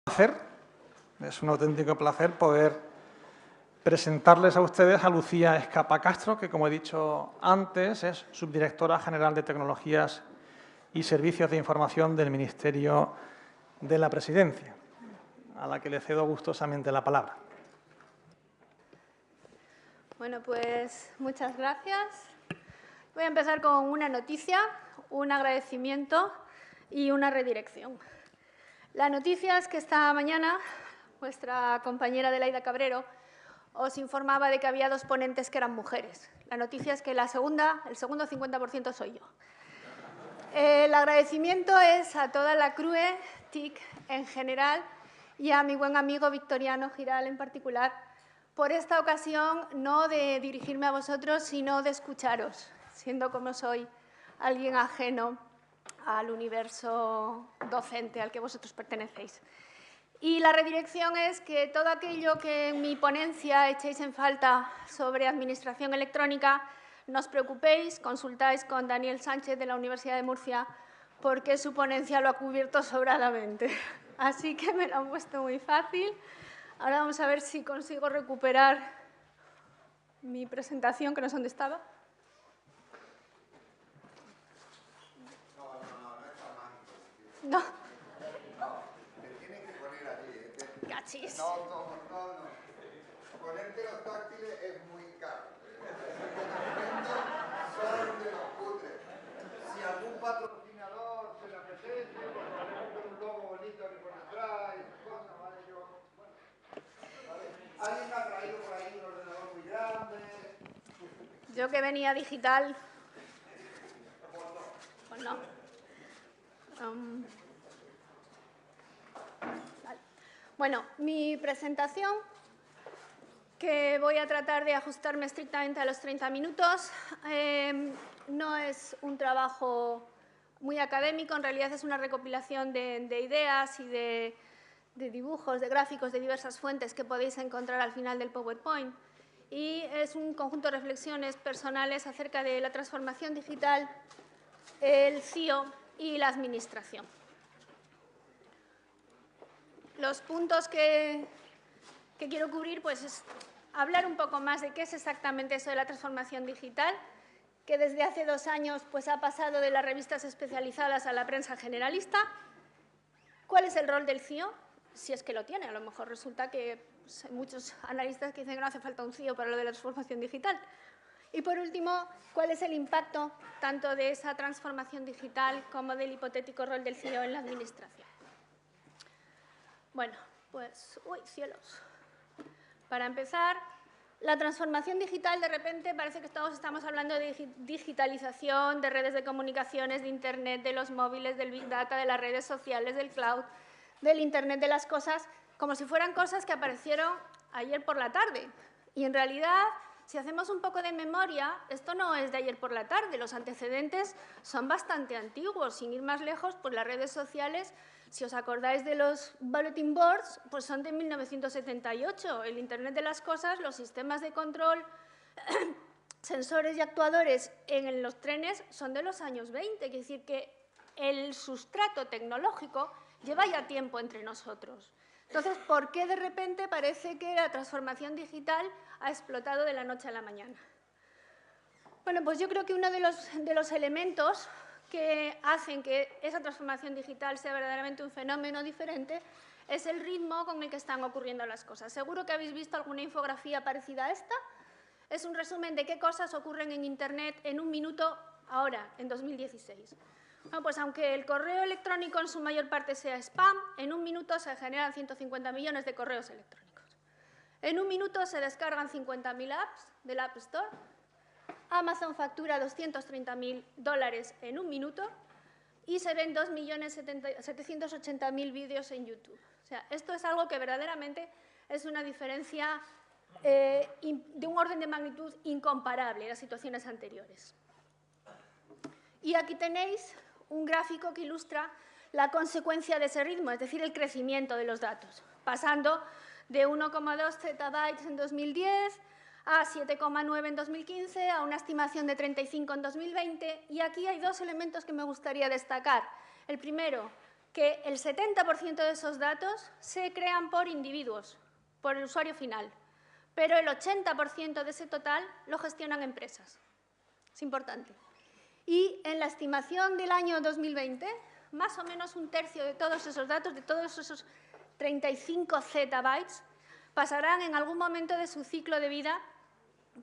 Es un auténtico placer poder presentarles a ustedes a Lucía Escapa Castro, que, como he dicho antes, es subdirectora general de Tecnologías y Servicios de Información del Ministerio de la Presidencia, a la que le cedo gustosamente la palabra. Bueno, pues muchas gracias. Voy a empezar con una noticia, un agradecimiento y una redirección. La noticia es que esta mañana vuestra compañera Adelaida Cabrero os informaba de que había dos ponentes que eran mujeres. La noticia es que el segundo 50% soy yo. El agradecimiento es a toda la CRUE, TIC en general, y a mi buen amigo Victoriano Giral en particular, por esta ocasión no de dirigirme a vosotros, sino de escucharos, siendo como soy alguien ajeno al universo docente al que vosotros pertenecéis. Y la redirección es que todo aquello que en mi ponencia echéis en falta sobre administración electrónica, no os preocupéis, consultáis con Daniel Sánchez de la Universidad de Murcia, porque su ponencia lo ha cubierto sobradamente. Así que me lo han puesto muy fácil. Ahora vamos a ver si consigo recuperar mi presentación, que no sé dónde estaba. No. Te tienes que poner allí. Cachis. No. Ponerte los táctiles es muy caro. Son de los cutres. Si algún patrocinador se le apetece, pues ponemos un logo bonito aquí por detrás y esas cosas, ¿vale? ¿Vale? Alguien me ha traído por ahí un ordenador muy grande. Yo que venía digital. Pues no. Vale. Bueno, mi presentación, que voy a tratar de ajustarme estrictamente a los 30 minutos, no es un trabajo muy académico, en realidad es una recopilación de ideas y de dibujos, de gráficos de diversas fuentes que podéis encontrar al final del PowerPoint. Y es un conjunto de reflexiones personales acerca de la transformación digital, el CIO y la administración. Los puntos que quiero cubrir pues, es hablar un poco más de qué es exactamente eso de la transformación digital, que desde hace 2 años pues, ha pasado de las revistas especializadas a la prensa generalista. ¿Cuál es el rol del CIO? Si es que lo tiene. A lo mejor resulta que pues, hay muchos analistas que dicen que no hace falta un CIO para lo de la transformación digital. Y, por último, ¿cuál es el impacto tanto de esa transformación digital como del hipotético rol del CIO en la administración? Bueno, pues, ¡uy, cielos! Para empezar, la transformación digital, de repente, parece que todos estamos hablando de digitalización, de redes de comunicaciones, de Internet, de los móviles, del Big Data, de las redes sociales, del cloud, del Internet de las cosas, como si fueran cosas que aparecieron ayer por la tarde. Y, en realidad, si hacemos un poco de memoria, esto no es de ayer por la tarde, los antecedentes son bastante antiguos. Sin ir más lejos, pues las redes sociales, si os acordáis de los bulletin boards, pues son de 1978. El Internet de las cosas, los sistemas de control, sensores y actuadores en los trenes son de los años 20. Quiere decir que el sustrato tecnológico lleva ya tiempo entre nosotros. Entonces, ¿por qué de repente parece que la transformación digital ha explotado de la noche a la mañana? Bueno, pues yo creo que uno de los elementos que hacen que esa transformación digital sea verdaderamente un fenómeno diferente es el ritmo con el que están ocurriendo las cosas. Seguro que habéis visto alguna infografía parecida a esta. Es un resumen de qué cosas ocurren en Internet en un minuto ahora, en 2016. Bueno, pues aunque el correo electrónico en su mayor parte sea spam, en un minuto se generan 150 millones de correos electrónicos. En un minuto se descargan 50.000 apps del App Store. Amazon factura $230.000 en un minuto y se ven 2.780.000 vídeos en YouTube. O sea, esto es algo que verdaderamente es una diferencia de un orden de magnitud incomparable a las situaciones anteriores. Y aquí tenéis un gráfico que ilustra la consecuencia de ese ritmo, es decir, el crecimiento de los datos, pasando de 1,2 zettabytes en 2010 a 7,9 en 2015, a una estimación de 35 en 2020. Y aquí hay 2 elementos que me gustaría destacar. El primero, que el 70% de esos datos se crean por individuos, por el usuario final, pero el 80% de ese total lo gestionan empresas. Es importante. Y en la estimación del año 2020, más o menos un tercio de todos esos datos, de todos esos 35 zettabytes, pasarán en algún momento de su ciclo de vida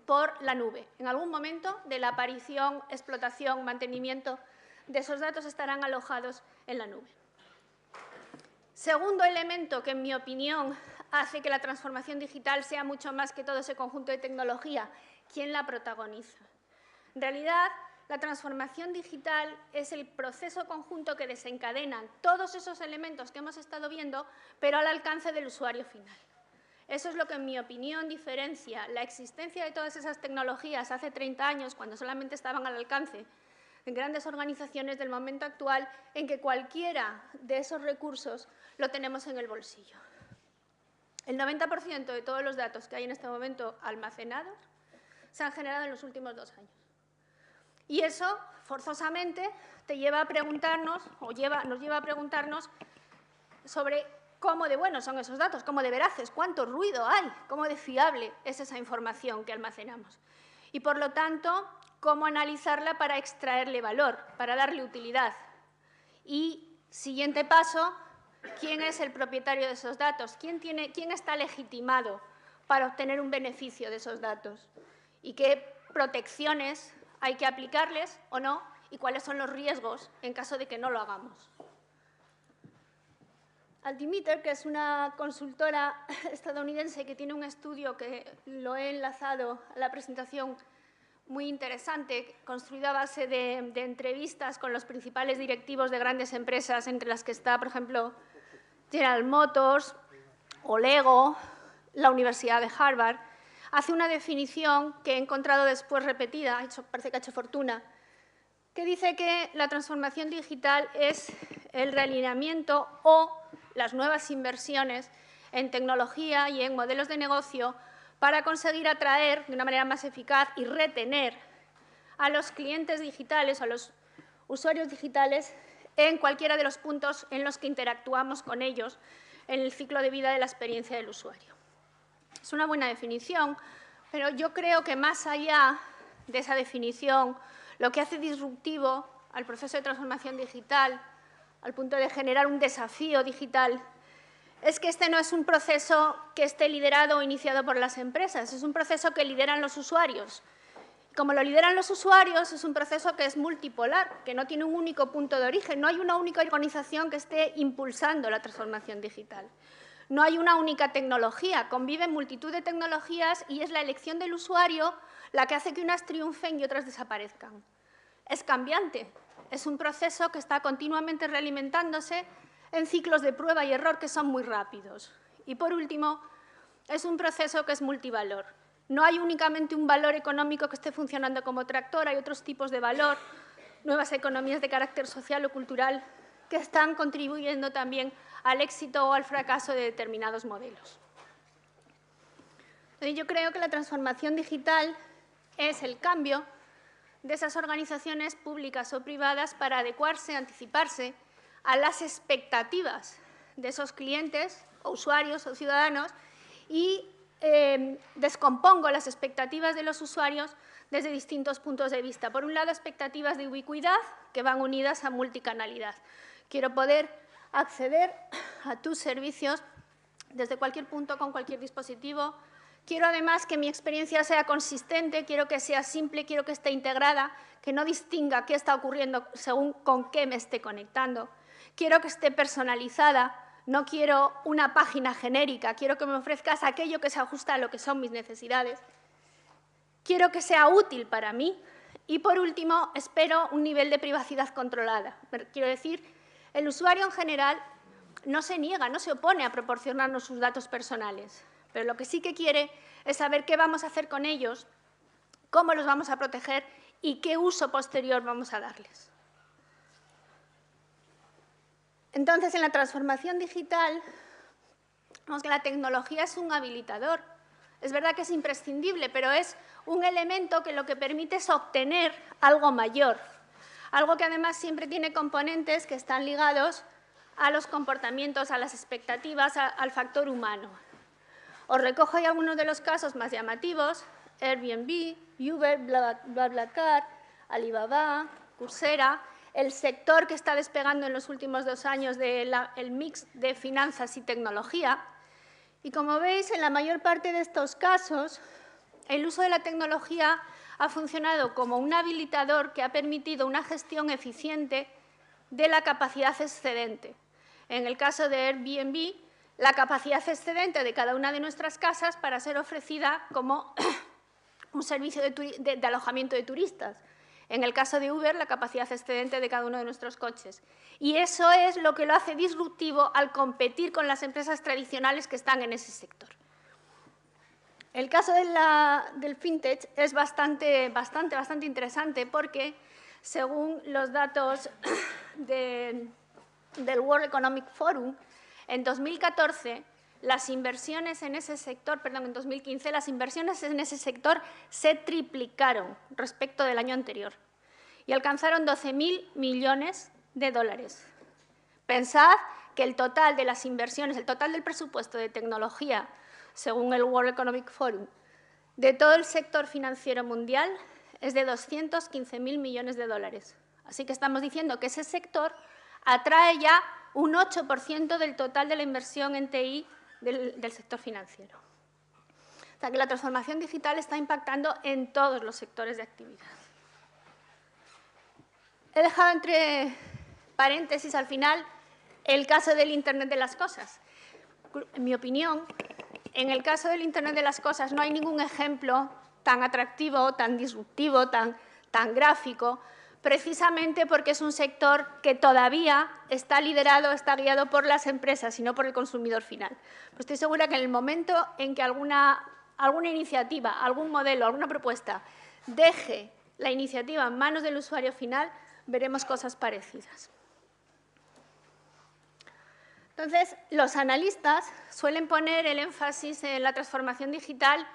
por la nube. En algún momento de la aparición, explotación, mantenimiento de esos datos estarán alojados en la nube. Segundo elemento que, en mi opinión, hace que la transformación digital sea mucho más que todo ese conjunto de tecnología, ¿quién la protagoniza? En realidad, la transformación digital es el proceso conjunto que desencadenan todos esos elementos que hemos estado viendo, pero al alcance del usuario final. Eso es lo que, en mi opinión, diferencia la existencia de todas esas tecnologías hace 30 años, cuando solamente estaban al alcance en grandes organizaciones, del momento actual en que cualquiera de esos recursos lo tenemos en el bolsillo. El 90% de todos los datos que hay en este momento almacenados se han generado en los últimos 2 años. Y eso, forzosamente, te lleva a preguntarnos, nos lleva a preguntarnos sobre cómo de buenos son esos datos, cómo de veraces, cuánto ruido hay, cómo de fiable es esa información que almacenamos. Y, por lo tanto, cómo analizarla para extraerle valor, para darle utilidad. Y, siguiente paso, ¿quién es el propietario de esos datos? ¿Quién está legitimado para obtener un beneficio de esos datos? ¿Y qué protecciones hay que aplicarles o no? ¿Y cuáles son los riesgos en caso de que no lo hagamos? Altimeter, que es una consultora estadounidense que tiene un estudio que lo he enlazado a la presentación, muy interesante, construido a base de entrevistas con los principales directivos de grandes empresas, entre las que está, por ejemplo, General Motors o Lego, la Universidad de Harvard, hace una definición que he encontrado después repetida, parece que ha hecho fortuna, que dice que la transformación digital es el realineamiento o las nuevas inversiones en tecnología y en modelos de negocio para conseguir atraer de una manera más eficaz y retener a los clientes digitales o a los usuarios digitales en cualquiera de los puntos en los que interactuamos con ellos en el ciclo de vida de la experiencia del usuario. Es una buena definición, pero yo creo que más allá de esa definición, lo que hace disruptivo al proceso de transformación digital, al punto de generar un desafío digital, es que este no es un proceso que esté liderado o iniciado por las empresas, es un proceso que lideran los usuarios. Como lo lideran los usuarios, es un proceso que es multipolar, que no tiene un único punto de origen, no hay una única organización que esté impulsando la transformación digital. No hay una única tecnología, conviven multitud de tecnologías y es la elección del usuario la que hace que unas triunfen y otras desaparezcan. Es cambiante, es un proceso que está continuamente realimentándose en ciclos de prueba y error que son muy rápidos. Y, por último, es un proceso que es multivalor. No hay únicamente un valor económico que esté funcionando como tractor, hay otros tipos de valor, nuevas economías de carácter social o cultural que están contribuyendo también al éxito o al fracaso de determinados modelos. Yo creo que la transformación digital es el cambio de esas organizaciones públicas o privadas para adecuarse, anticiparse a las expectativas de esos clientes o usuarios o ciudadanos y descompongo las expectativas de los usuarios desde distintos puntos de vista. Por un lado, expectativas de ubicuidad que van unidas a multicanalidad. Quiero poder acceder a tus servicios desde cualquier punto, con cualquier dispositivo. Quiero además que mi experiencia sea consistente, quiero que sea simple, quiero que esté integrada, que no distinga qué está ocurriendo según con qué me esté conectando. Quiero que esté personalizada, no quiero una página genérica, quiero que me ofrezcas aquello que se ajusta a lo que son mis necesidades. Quiero que sea útil para mí y, por último, espero un nivel de privacidad controlada. Quiero decir, el usuario en general no se niega, no se opone a proporcionarnos sus datos personales, pero lo que sí que quiere es saber qué vamos a hacer con ellos, cómo los vamos a proteger y qué uso posterior vamos a darles. Entonces, en la transformación digital, vemos que la tecnología es un habilitador. Es verdad que es imprescindible, pero es un elemento que lo que permite es obtener algo mayor. Algo que además siempre tiene componentes que están ligados a los comportamientos, a las expectativas, al factor humano. Os recojo ahí algunos de los casos más llamativos: Airbnb, Uber, BlaBlaCar, Alibaba, Coursera, el sector que está despegando en los últimos 2 años el mix de finanzas y tecnología. Y como veis, en la mayor parte de estos casos, el uso de la tecnología ha funcionado como un habilitador que ha permitido una gestión eficiente de la capacidad excedente. En el caso de Airbnb, la capacidad excedente de cada una de nuestras casas para ser ofrecida como un servicio de alojamiento de turistas. En el caso de Uber, la capacidad excedente de cada uno de nuestros coches. Y eso es lo que lo hace disruptivo al competir con las empresas tradicionales que están en ese sector. El caso del fintech es bastante interesante porque, según los datos del World Economic Forum, en 2014 las inversiones en ese sector, perdón, en 2015 las inversiones en ese sector se triplicaron respecto del año anterior y alcanzaron 12.000 millones de dólares. Pensad que el total de las inversiones, el total del presupuesto de tecnología, según el World Economic Forum, de todo el sector financiero mundial es de 215.000 millones de dólares. Así que estamos diciendo que ese sector atrae ya un 8% del total de la inversión en TI del sector financiero. O sea que la transformación digital está impactando en todos los sectores de actividad. He dejado entre paréntesis al final el caso del Internet de las cosas. En mi opinión, en el caso del Internet de las cosas no hay ningún ejemplo tan atractivo, tan disruptivo, tan gráfico, precisamente porque es un sector que todavía está liderado, está guiado por las empresas y no por el consumidor final. Pues estoy segura que en el momento en que alguna iniciativa, algún modelo, alguna propuesta deje la iniciativa en manos del usuario final, veremos cosas parecidas. Entonces, los analistas suelen poner el énfasis en la transformación digital,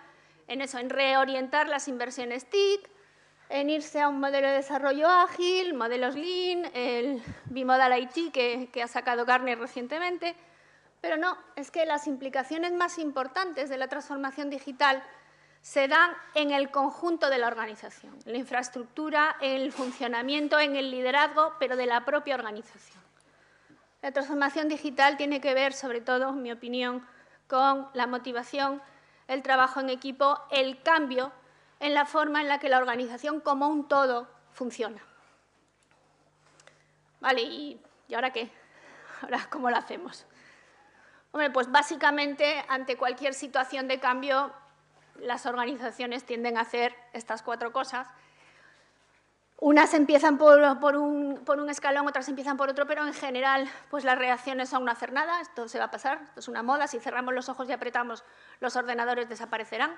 en eso, en reorientar las inversiones TIC, en irse a un modelo de desarrollo ágil, modelos Lean, el Bimodal IT que ha sacado Gartner recientemente. Pero no, es que las implicaciones más importantes de la transformación digital se dan en el conjunto de la organización, en la infraestructura, en el funcionamiento, en el liderazgo, pero de la propia organización. La transformación digital tiene que ver, sobre todo, en mi opinión, con la motivación, el trabajo en equipo, el cambio en la forma en la que la organización como un todo funciona. Vale, ¿y ahora qué? ¿Ahora cómo lo hacemos? Hombre, pues básicamente, ante cualquier situación de cambio, las organizaciones tienden a hacer estas 4 cosas. Unas empiezan por un escalón, otras empiezan por otro, pero en general pues las reacciones son no hacer nada. Esto se va a pasar, esto es una moda. Si cerramos los ojos y apretamos, los ordenadores desaparecerán.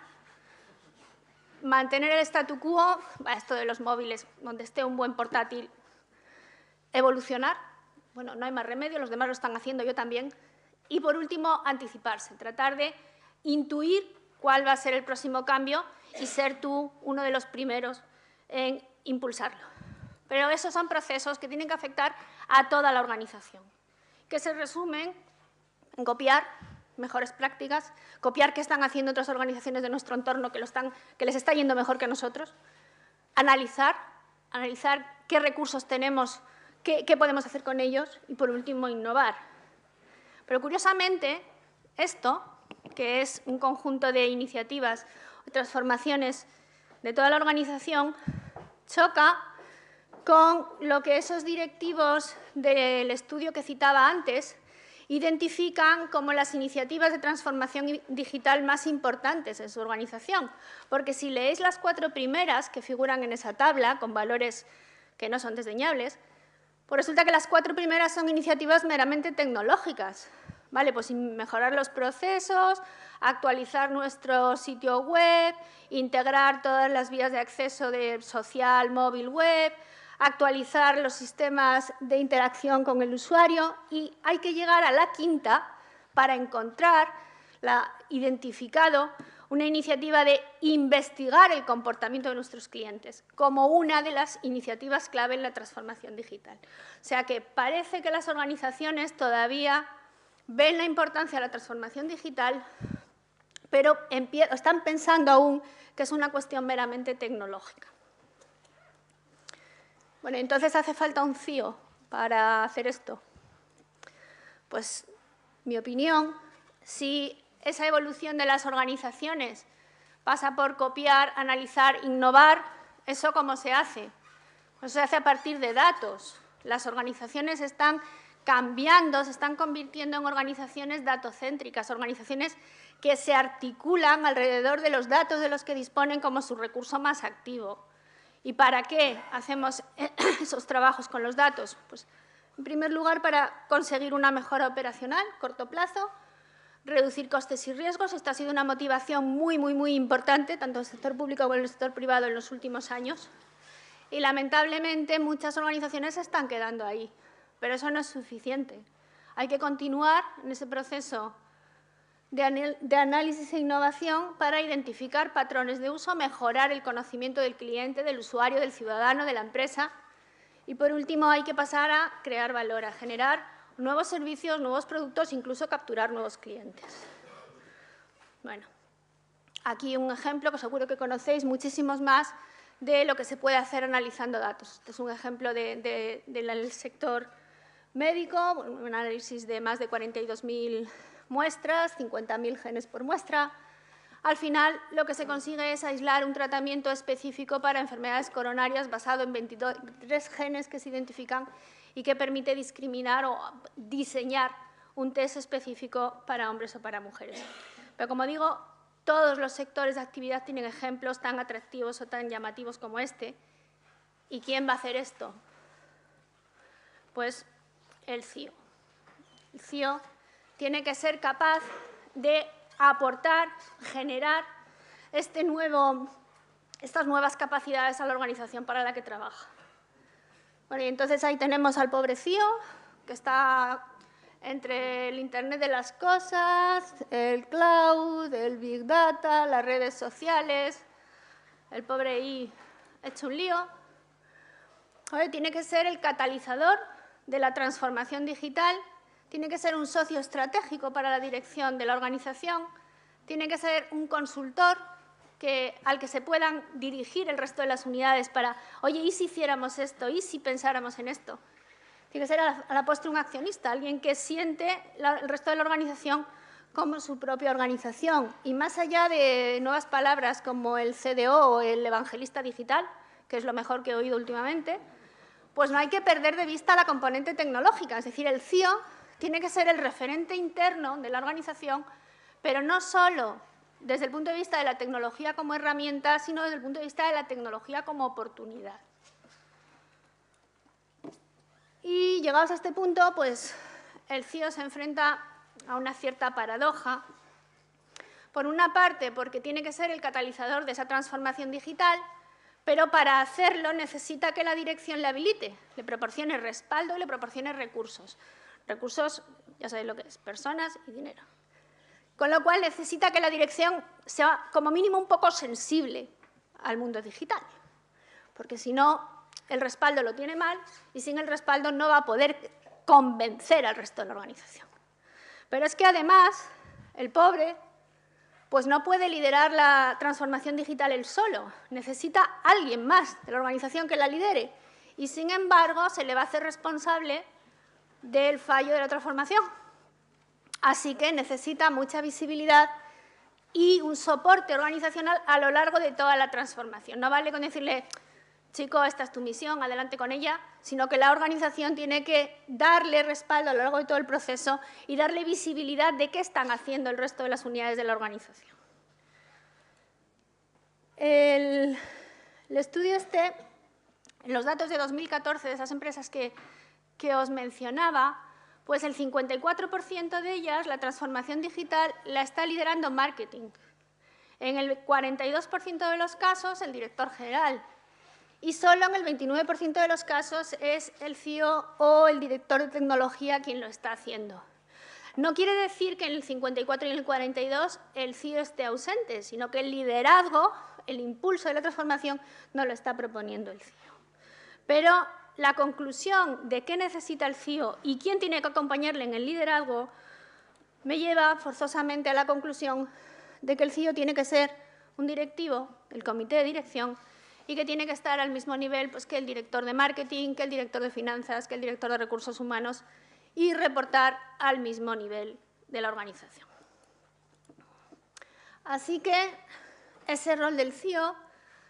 Mantener el statu quo, esto de los móviles, donde esté un buen portátil, evolucionar. Bueno, no hay más remedio, los demás lo están haciendo, yo también. Y por último, anticiparse, tratar de intuir cuál va a ser el próximo cambio y ser tú uno de los primeros en impulsarlo. Pero esos son procesos que tienen que afectar a toda la organización, que se resumen en copiar mejores prácticas, copiar qué están haciendo otras organizaciones de nuestro entorno que les está yendo mejor que a nosotros, analizar qué recursos tenemos, qué podemos hacer con ellos y, por último, innovar. Pero, curiosamente, esto, que es un conjunto de iniciativas o transformaciones de toda la organización, choca con lo que esos directivos del estudio que citaba antes identifican como las iniciativas de transformación digital más importantes en su organización. Porque si leéis las 4 primeras que figuran en esa tabla, con valores que no son desdeñables, pues resulta que las 4 primeras son iniciativas meramente tecnológicas. ¿Vale? Pues mejorar los procesos, actualizar nuestro sitio web, integrar todas las vías de acceso de social, móvil, web, actualizar los sistemas de interacción con el usuario, y hay que llegar a la 5ª para encontrar identificado una iniciativa de investigar el comportamiento de nuestros clientes como una de las iniciativas clave en la transformación digital. O sea que parece que las organizaciones todavía ven la importancia de la transformación digital, pero están pensando aún que es una cuestión meramente tecnológica. Bueno, entonces hace falta un CIO para hacer esto. Pues, mi opinión, si esa evolución de las organizaciones pasa por copiar, analizar, innovar, ¿eso cómo se hace? Pues se hace a partir de datos. Las organizaciones están cambiando, se están convirtiendo en organizaciones datocéntricas, organizaciones que se articulan alrededor de los datos de los que disponen como su recurso más activo. ¿Y para qué hacemos esos trabajos con los datos? Pues, en primer lugar, para conseguir una mejora operacional, corto plazo, reducir costes y riesgos. Esta ha sido una motivación muy importante, tanto en el sector público como en el sector privado en los últimos años. Y, lamentablemente, muchas organizaciones se están quedando ahí. Pero eso no es suficiente. Hay que continuar en ese proceso de análisis e innovación para identificar patrones de uso, mejorar el conocimiento del cliente, del usuario, del ciudadano, de la empresa. Y, por último, hay que pasar a crear valor, a generar nuevos servicios, nuevos productos, incluso capturar nuevos clientes. Bueno, aquí un ejemplo que seguro que conocéis, muchísimos más, de lo que se puede hacer analizando datos. Este es un ejemplo del sector médico, un análisis de más de 42.000 muestras, 50.000 genes por muestra. Al final, lo que se consigue es aislar un tratamiento específico para enfermedades coronarias basado en 23 genes que se identifican y que permite discriminar o diseñar un test específico para hombres o para mujeres. Pero, como digo, todos los sectores de actividad tienen ejemplos tan atractivos o tan llamativos como este. ¿Y quién va a hacer esto? Pues el CIO. El CIO tiene que ser capaz de aportar, generar estas nuevas capacidades a la organización para la que trabaja. Bueno, y entonces ahí tenemos al pobre CIO, que está entre el Internet de las cosas, el cloud, el Big Data, las redes sociales. El pobre I hecho un lío. Ahora, tiene que ser el catalizador de la transformación digital, tiene que ser un socio estratégico para la dirección de la organización, tiene que ser un consultor al que se puedan dirigir el resto de las unidades para, oye, ¿y si hiciéramos esto? ¿Y si pensáramos en esto? Tiene que ser a la postre un accionista, alguien que siente el resto de la organización como su propia organización. Y más allá de nuevas palabras como el CDO o el evangelista digital, que es lo mejor que he oído últimamente, pues no hay que perder de vista la componente tecnológica. Es decir, el CIO tiene que ser el referente interno de la organización, pero no solo desde el punto de vista de la tecnología como herramienta, sino desde el punto de vista de la tecnología como oportunidad. Y llegados a este punto, pues el CIO se enfrenta a una cierta paradoja. Por una parte, porque tiene que ser el catalizador de esa transformación digital, pero para hacerlo necesita que la dirección le habilite, le proporcione respaldo y le proporcione recursos. Recursos, ya sabéis lo que es, personas y dinero. Con lo cual necesita que la dirección sea como mínimo un poco sensible al mundo digital, porque si no, el respaldo lo tiene mal y sin el respaldo no va a poder convencer al resto de la organización. Pero es que además, el pobre pues no puede liderar la transformación digital él solo, necesita alguien más de la organización que la lidere y, sin embargo, se le va a hacer responsable del fallo de la transformación. Así que necesita mucha visibilidad y un soporte organizacional a lo largo de toda la transformación. No vale con decirle, chico, esta es tu misión, adelante con ella, sino que la organización tiene que darle respaldo a lo largo de todo el proceso y darle visibilidad de qué están haciendo el resto de las unidades de la organización. El estudio en los datos de 2014 de esas empresas que os mencionaba, pues el 54% de ellas, la transformación digital, la está liderando marketing. En el 42% de los casos, el director general. Y solo en el 29% de los casos es el CIO o el director de tecnología quien lo está haciendo. No quiere decir que en el 54 y en el 42 el CIO esté ausente, sino que el liderazgo, el impulso de la transformación, no lo está proponiendo el CIO. Pero la conclusión de qué necesita el CIO y quién tiene que acompañarle en el liderazgo me lleva forzosamente a la conclusión de que el CIO tiene que ser un directivo del comité de dirección y que tiene que estar al mismo nivel pues, que el director de marketing, que el director de finanzas, que el director de recursos humanos y reportar al mismo nivel de la organización. Así que ese rol del CIO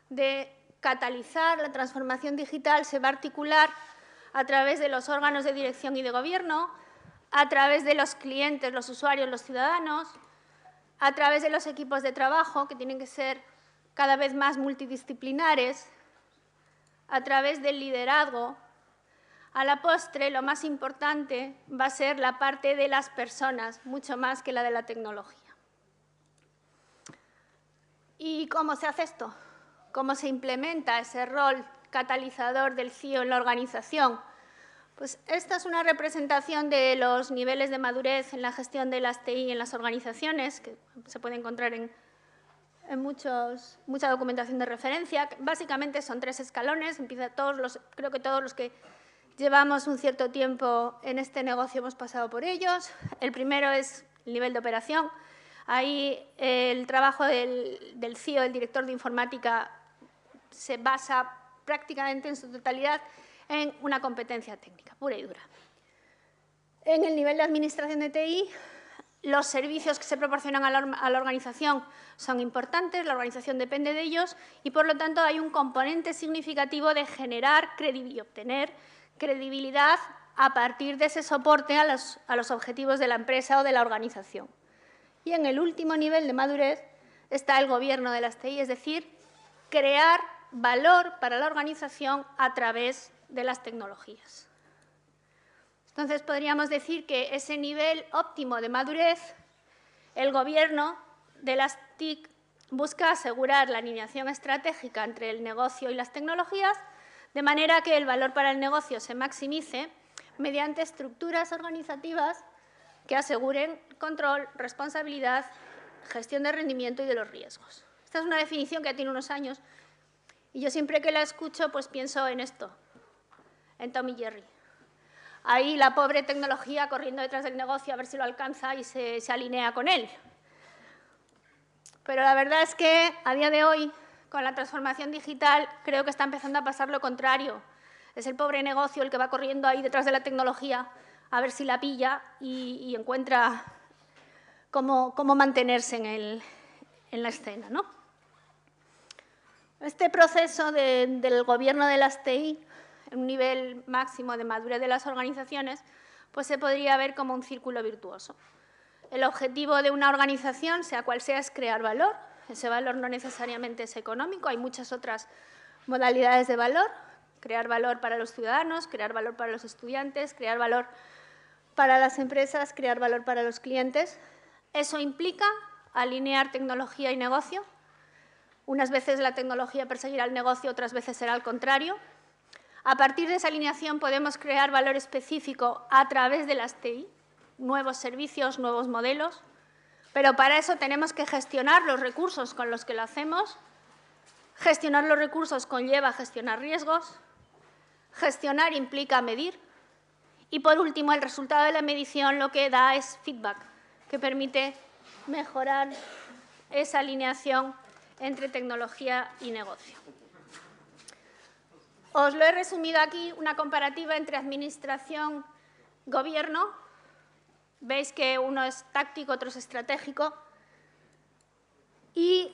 de catalizar la transformación digital se va a articular a través de los órganos de dirección y de gobierno, a través de los clientes, los usuarios, los ciudadanos, a través de los equipos de trabajo, que tienen que ser cada vez más multidisciplinares, a través del liderazgo. A la postre, lo más importante va a ser la parte de las personas, mucho más que la de la tecnología. ¿Y cómo se hace esto? ¿Cómo se implementa ese rol catalizador del CIO en la organización? Pues esta es una representación de los niveles de madurez en la gestión de las TI en las organizaciones, que se puede encontrar en mucha documentación de referencia. Básicamente son 3 escalones. Creo que todos los que llevamos un cierto tiempo en este negocio hemos pasado por ellos. El primero es el nivel de operación. Ahí el trabajo del CIO, el director de informática, se basa prácticamente en su totalidad en una competencia técnica, pura y dura. En el nivel de administración de TI, los servicios que se proporcionan a la organización son importantes, la organización depende de ellos y, por lo tanto, hay un componente significativo de generar y obtener credibilidad a partir de ese soporte a los objetivos de la empresa o de la organización. Y en el último nivel de madurez está el gobierno de las TI, es decir, crear valor para la organización a través de las tecnologías. Entonces, podríamos decir que ese nivel óptimo de madurez, el gobierno de las TIC busca asegurar la alineación estratégica entre el negocio y las tecnologías, de manera que el valor para el negocio se maximice mediante estructuras organizativas que aseguren control, responsabilidad, gestión de rendimiento y de los riesgos. Esta es una definición que ya tiene unos años y yo siempre que la escucho pues pienso en esto, en Tom y Jerry. Ahí la pobre tecnología corriendo detrás del negocio a ver si lo alcanza y se alinea con él. Pero la verdad es que a día de hoy, con la transformación digital, creo que está empezando a pasar lo contrario. Es el pobre negocio el que va corriendo ahí detrás de la tecnología a ver si la pilla y encuentra cómo mantenerse en la escena, ¿no? Este proceso del gobierno de las TI, en un nivel máximo de madurez de las organizaciones, pues se podría ver como un círculo virtuoso. El objetivo de una organización, sea cual sea, es crear valor. Ese valor no necesariamente es económico, hay muchas otras modalidades de valor. Crear valor para los ciudadanos, crear valor para los estudiantes, crear valor para las empresas, crear valor para los clientes. Eso implica alinear tecnología y negocio. Unas veces la tecnología perseguirá el negocio, otras veces será al contrario. A partir de esa alineación podemos crear valor específico a través de las TI, nuevos servicios, nuevos modelos, pero para eso tenemos que gestionar los recursos con los que lo hacemos. Gestionar los recursos conlleva gestionar riesgos, gestionar implica medir y, por último, el resultado de la medición lo que da es feedback, que permite mejorar esa alineación entre tecnología y negocio. Os lo he resumido aquí, una comparativa entre administración y gobierno. Veis que uno es táctico, otro es estratégico. Y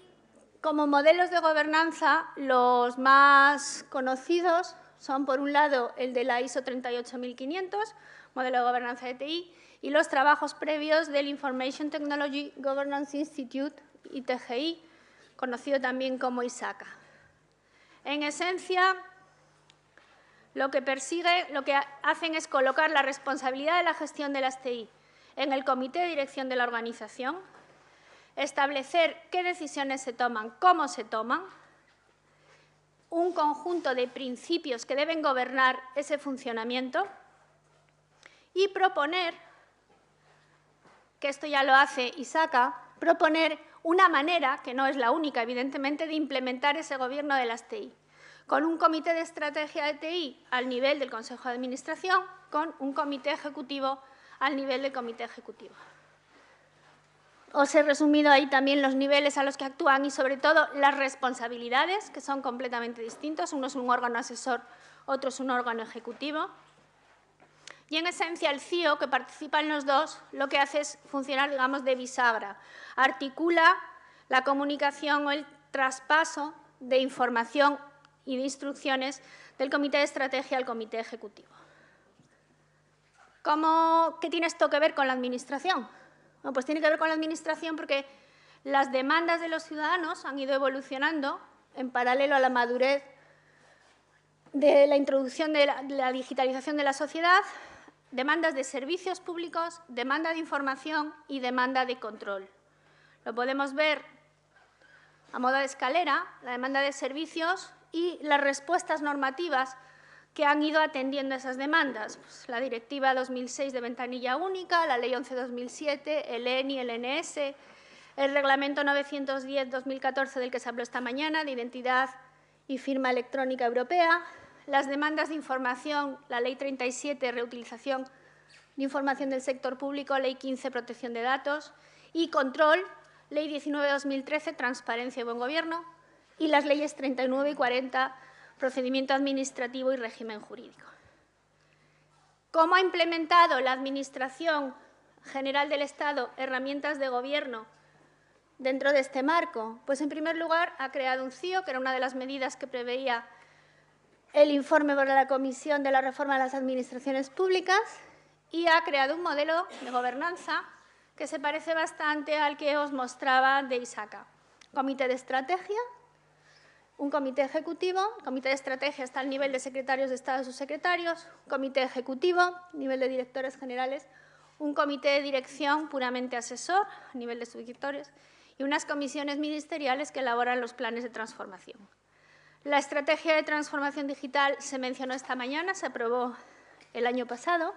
como modelos de gobernanza, los más conocidos son, por un lado, el de la ISO 38500, modelo de gobernanza de TI, y los trabajos previos del Information Technology Governance Institute, ITGI, conocido también como ISACA. En esencia, lo que hacen es colocar la responsabilidad de la gestión de las TI en el comité de dirección de la organización, establecer qué decisiones se toman, cómo se toman, un conjunto de principios que deben gobernar ese funcionamiento y proponer que esto ya lo hace ISACA, proponer una manera, que no es la única, evidentemente, de implementar ese gobierno de las TI, con un comité de estrategia de TI al nivel del Consejo de Administración, con un comité ejecutivo al nivel del comité ejecutivo. Os he resumido ahí también los niveles a los que actúan y, sobre todo, las responsabilidades, que son completamente distintos. Uno es un órgano asesor, otro es un órgano ejecutivo. Y, en esencia, el CIO, que participa en los dos, lo que hace es funcionar, digamos, de bisagra. Articula la comunicación o el traspaso de información y de instrucciones del comité de estrategia al comité ejecutivo. ¿Qué tiene esto que ver con la Administración? Bueno, pues tiene que ver con la Administración porque las demandas de los ciudadanos han ido evolucionando en paralelo a la madurez de la introducción de la digitalización de la sociedad, demandas de servicios públicos, demanda de información y demanda de control. Lo podemos ver a modo de escalera, la demanda de servicios y las respuestas normativas que han ido atendiendo esas demandas. Pues la Directiva 2006 de ventanilla única, la Ley 11-2007, el ENI, el ENS, el Reglamento 910-2014 del que se habló esta mañana, de identidad y firma electrónica europea, las demandas de información, la Ley 37, reutilización de información del sector público, Ley 15, protección de datos, y control, Ley 19-2013, transparencia y buen gobierno, y las leyes 39 y 40, procedimiento administrativo y régimen jurídico. ¿Cómo ha implementado la Administración General del Estado herramientas de gobierno dentro de este marco? Pues, en primer lugar, ha creado un CIO, que era una de las medidas que preveía el informe por la Comisión de la Reforma de las Administraciones Públicas, y ha creado un modelo de gobernanza que se parece bastante al que os mostraba de ISACA. Comité de estrategia, un comité ejecutivo. El comité de estrategia está al nivel de secretarios de Estado y subsecretarios, comité ejecutivo, nivel de directores generales, un comité de dirección puramente asesor, a nivel de subdirectores, y unas comisiones ministeriales que elaboran los planes de transformación. La estrategia de transformación digital se mencionó esta mañana, se aprobó el año pasado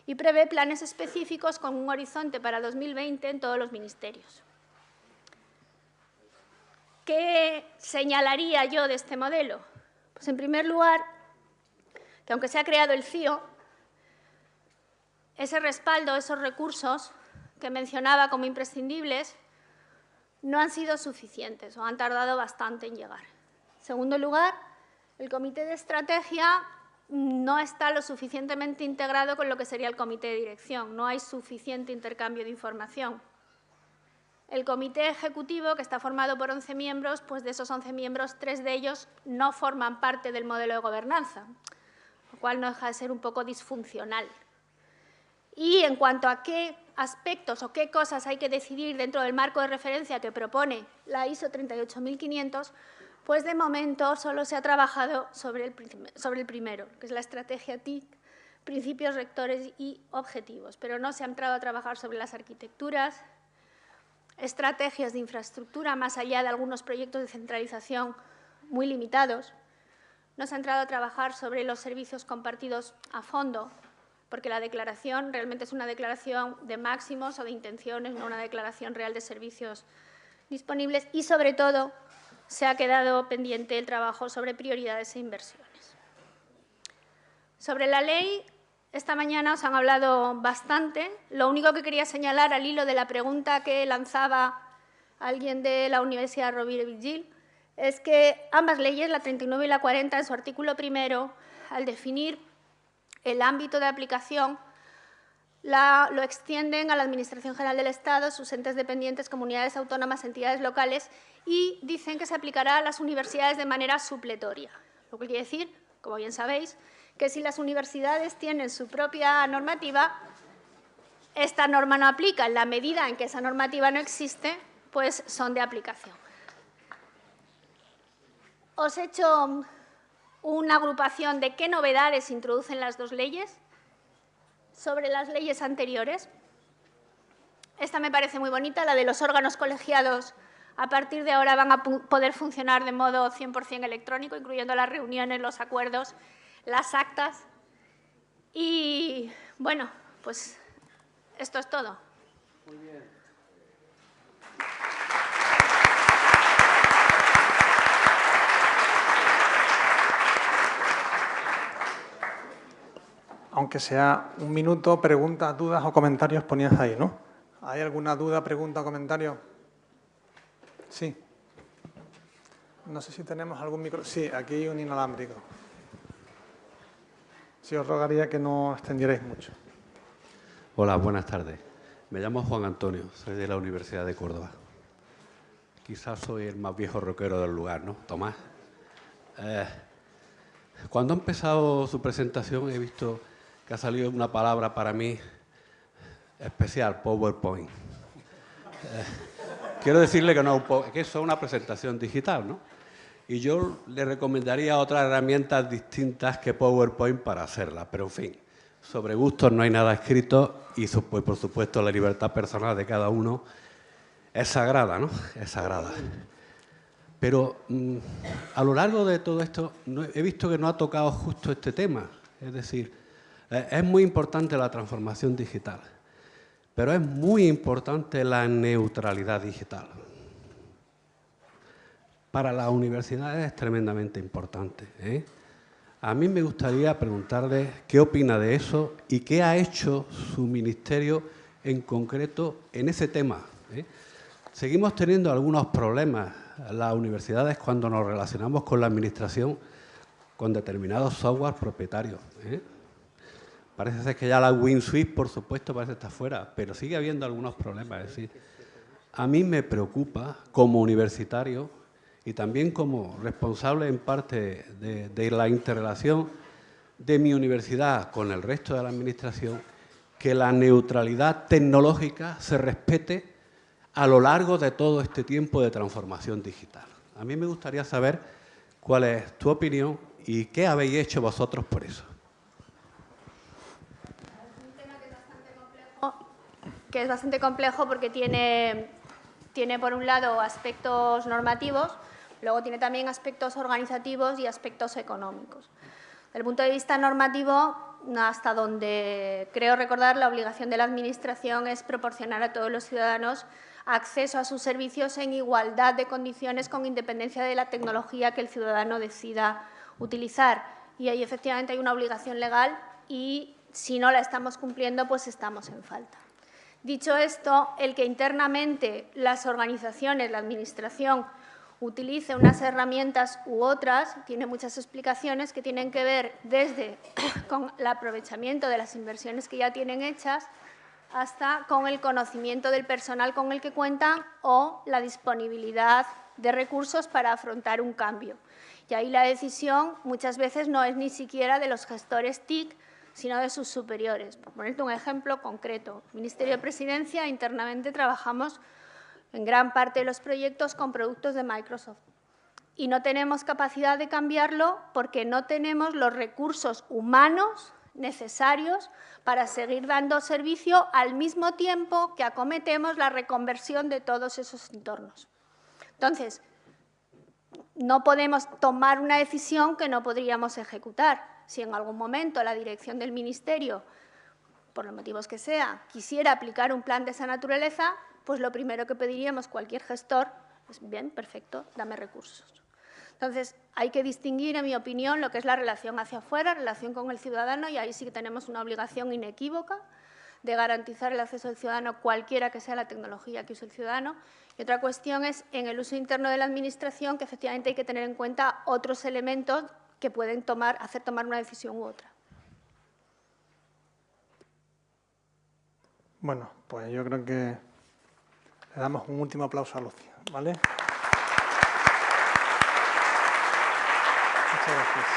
y prevé planes específicos con un horizonte para 2020 en todos los ministerios. ¿Qué señalaría yo de este modelo? Pues, en primer lugar, que aunque se ha creado el CIO, ese respaldo, esos recursos que mencionaba como imprescindibles, no han sido suficientes o han tardado bastante en llegar. En segundo lugar, el comité de estrategia no está lo suficientemente integrado con lo que sería el comité de dirección. No hay suficiente intercambio de información. El comité ejecutivo, que está formado por 11 miembros, pues de esos 11 miembros, 3 de ellos no forman parte del modelo de gobernanza, lo cual no deja de ser un poco disfuncional. Y en cuanto a qué aspectos o qué cosas hay que decidir dentro del marco de referencia que propone la ISO 38500, pues de momento solo se ha trabajado sobre el primero, que es la estrategia TIC, principios rectores y objetivos, pero no se ha entrado a trabajar sobre las arquitecturas, estrategias de infraestructura, más allá de algunos proyectos de centralización muy limitados. No se ha entrado a trabajar sobre los servicios compartidos a fondo, porque la declaración realmente es una declaración de máximos o de intenciones, no una declaración real de servicios disponibles. Y, sobre todo, se ha quedado pendiente el trabajo sobre prioridades e inversiones. Sobre la ley, esta mañana os han hablado bastante. Lo único que quería señalar, al hilo de la pregunta que lanzaba alguien de la Universidad Rovira i Virgili, es que ambas leyes, la 39 y la 40, en su artículo primero, al definir el ámbito de aplicación, lo extienden a la Administración General del Estado, sus entes dependientes, comunidades autónomas, entidades locales, y dicen que se aplicará a las universidades de manera supletoria. Lo que quiere decir, como bien sabéis, que si las universidades tienen su propia normativa, esta norma no aplica. En la medida en que esa normativa no existe, pues son de aplicación. Os he hecho una agrupación de qué novedades introducen las dos leyes sobre las leyes anteriores. Esta me parece muy bonita, la de los órganos colegiados. A partir de ahora van a poder funcionar de modo 100% electrónico, incluyendo las reuniones, los acuerdos, las actas. Y, bueno, pues esto es todo. Muy bien. Aunque sea un minuto, preguntas, dudas o comentarios ponías ahí, ¿no? ¿Hay alguna duda, pregunta o comentario? Sí. No sé si tenemos algún micro. Sí, aquí hay un inalámbrico. Sí, os rogaría que no extendierais mucho. Hola, buenas tardes. Me llamo Juan Antonio, soy de la Universidad de Córdoba. Quizás soy el más viejo rockero del lugar, ¿no? Tomás. Cuando ha empezado su presentación he visto que ha salido una palabra para mí especial, PowerPoint. Quiero decirle que eso es una presentación digital, ¿no? Y yo le recomendaría otras herramientas distintas que PowerPoint para hacerla. Pero, en fin, sobre gustos no hay nada escrito y, pues, por supuesto, la libertad personal de cada uno es sagrada, ¿no? Es sagrada. Pero a lo largo de todo esto he visto que no ha tocado justo este tema. Es decir, es muy importante la transformación digital, pero es muy importante la neutralidad digital. Para las universidades es tremendamente importante, ¿eh? A mí me gustaría preguntarle qué opina de eso y qué ha hecho su ministerio en concreto en ese tema, ¿eh? Seguimos teniendo algunos problemas las universidades cuando nos relacionamos con la administración con determinados software propietarios, ¿eh? Parece ser que ya la WinSuite, por supuesto, parece estar fuera, pero sigue habiendo algunos problemas. Es decir, a mí me preocupa como universitario y también como responsable en parte de la interrelación de mi universidad con el resto de la administración, que la neutralidad tecnológica se respete a lo largo de todo este tiempo de transformación digital. A mí me gustaría saber cuál es tu opinión y qué habéis hecho vosotros por eso. Es un tema que es bastante complejo porque tiene por un lado aspectos normativos, luego tiene también aspectos organizativos y aspectos económicos. Desde el punto de vista normativo, hasta donde creo recordar, la obligación de la Administración es proporcionar a todos los ciudadanos acceso a sus servicios en igualdad de condiciones con independencia de la tecnología que el ciudadano decida utilizar. Y ahí efectivamente hay una obligación legal y si no la estamos cumpliendo, pues estamos en falta. Dicho esto, el que internamente las organizaciones, la Administración, utilice unas herramientas u otras, tiene muchas explicaciones que tienen que ver desde con el aprovechamiento de las inversiones que ya tienen hechas hasta con el conocimiento del personal con el que cuentan o la disponibilidad de recursos para afrontar un cambio. Y ahí la decisión muchas veces no es ni siquiera de los gestores TIC, sino de sus superiores. Por ponerte un ejemplo concreto, Ministerio de Presidencia, internamente trabajamos en gran parte de los proyectos con productos de Microsoft y no tenemos capacidad de cambiarlo porque no tenemos los recursos humanos necesarios para seguir dando servicio al mismo tiempo que acometemos la reconversión de todos esos entornos. Entonces, no podemos tomar una decisión que no podríamos ejecutar. Si en algún momento la dirección del Ministerio, por los motivos que sea, quisiera aplicar un plan de esa naturaleza, pues lo primero que pediríamos cualquier gestor es, bien, perfecto, dame recursos. Entonces, hay que distinguir, en mi opinión, lo que es la relación hacia afuera, relación con el ciudadano, y ahí sí que tenemos una obligación inequívoca de garantizar el acceso del ciudadano, cualquiera que sea la tecnología que use el ciudadano. Y otra cuestión es, en el uso interno de la Administración, que efectivamente hay que tener en cuenta otros elementos que pueden hacer tomar una decisión u otra. Bueno, pues yo creo que le damos un último aplauso a Lucía, ¿vale? Muchas gracias.